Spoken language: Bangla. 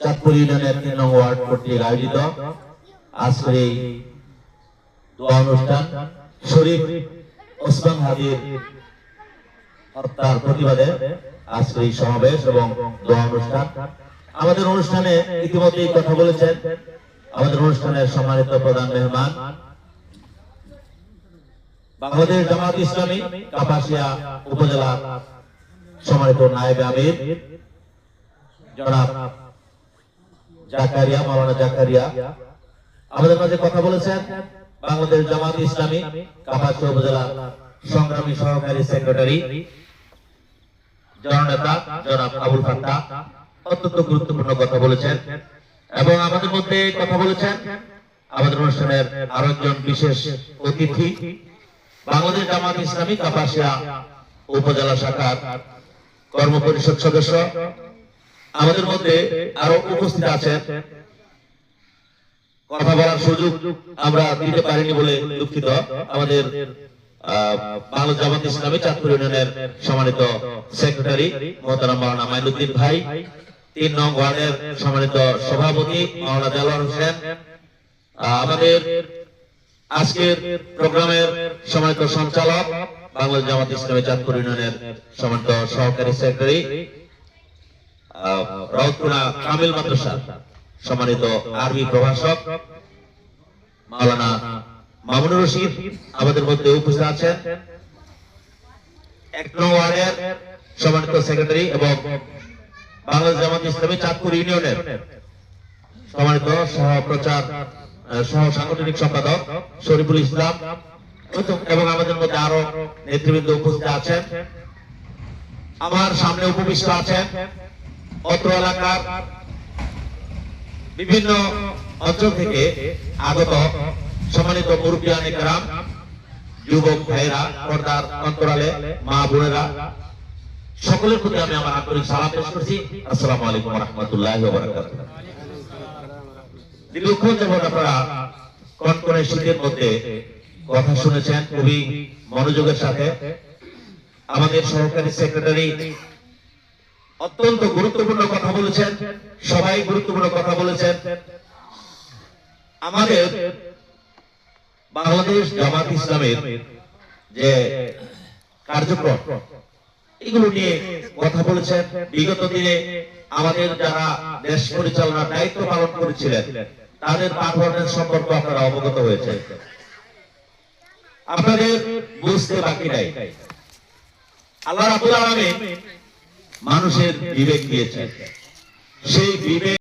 চাঁদপুর ইউনিয়নের ৩ নং ওয়ার্ড কর্তৃক আয়োজিত আজকের এই দোয়া অনুষ্ঠান শরীফ ওসমান হাদির হত্যার প্রতিবাদে আজকের এই সমাবেশ এবং দোয়া অনুষ্ঠান। আমাদের অনুষ্ঠানে ইতিমধ্যেই কথা বলেছেন আমাদের অনুষ্ঠানের সম্মানিত প্রধান মেহমান বাংলাদেশ জামাত ইসলামী কাপাসিয়া উপজেলা সম্মানিত নায়েব আমির জনাব জাকারিয়া, মাওলানা জাকারিয়া আমাদের মাঝে কথা বলেছেন বাংলাদেশ জামাত ইসলামী কাপাসিয়া উপজেলা সংগ্রামী সহকারী সেক্রেটারি জননেতা জনাব আবুল ফাত্তাহ অত্যন্ত গুরুত্বপূর্ণ কথা বলেছেন এবং আমাদের মধ্যে কথা বলেছেন আমাদের অনুষ্ঠানের আরো একজন বিশেষ অতিথি বাংলাদেশ জামাত ইসলামী কাপাসিয়া উপজেলা শাখার কর্মপরিষদ সদস্য আমাদের মধ্যে আরো উপস্থিত আছেন। কথা বলার সুযোগ আমরা দিতে পারিনি বলে দুঃখিত। আমাদের বাংলাদেশ জামাত ইসলামী চাঁদপুর ইউনিয়নের সম্মানিত সেক্রেটারি মোহতারাম মাওলানা মাইনুদ্দিন ভাই, ৩ নং ওয়ার্ডের সম্মানিত সভাপতি মাওলানা দেলোয়ার হোসেন, আমাদের আজকের প্রোগ্রামের সম্মানিত সঞ্চালক বাংলাদেশ জামাত ইসলামী চাঁদপুর ইউনিয়নের সম্মানিত সহকারী সেক্রেটারি রাউতপুরা কামিল মাদ্রাসা সম্মানিত আরবি প্রভাষক মাওলানা মামুনুর রশিদ আমাদের মধ্যে উপস্থিত আছেন। ১ নং ওয়ার্ডের সম্মানিত সেক্রেটারি এবং বাংলাদেশ জামাত ইসলামী চাঁদপুর ইউনিয়নের সম্মানিত সহ সাংগঠনিক সম্পাদক শরীফুল ইসলাম এবং আমাদের মধ্যে আরো নেতৃবৃন্দ উপস্থিত আছেন। আমার সামনে উপবিষ্ট আছেন অত্র এলাকার বিভিন্ন অঞ্চল থেকে আগত সম্মানিত মুরব্বিয়ানে কেরাম, যুবক ভাইরা, পর্দার অন্তরালে মা বোনেরা, সকলের প্রতি আমি আমার আন্তরিক সালাম পেশ করছি। আসসালামু আলাইকুম ওয়া রাহমাতুল্লাহি ওয়া বারাকাতুহু। দীর্ঘক্ষণ যাবত আপনারা কনকনে শীতের মধ্যে কথা শুনেছেন খুবই মনোযোগের সাথে। আমাদের সহকারী সেক্রেটারি অত্যন্ত গুরুত্বপূর্ণ কথা বলেছেন, সবাই গুরুত্বপূর্ণ কথা বলেছেন। আমাদের বাংলাদেশ জামাত ইসলামের যে কার্যক্রম এগুলো নিয়ে কথা বলেছেন। বিগত দিনে আমাদের যারা দেশ পরিচালনার দায়িত্ব পালন করেছিলেন তাদের পারফরম্যান্স সম্পর্কে আপনারা অবগত হয়েছে। আপনাদের বুঝতে বাকি নাই, আল্লাহ রাব্বুল আলামিন মানুষের বিবেক দিয়েছেন, সেই বিবেক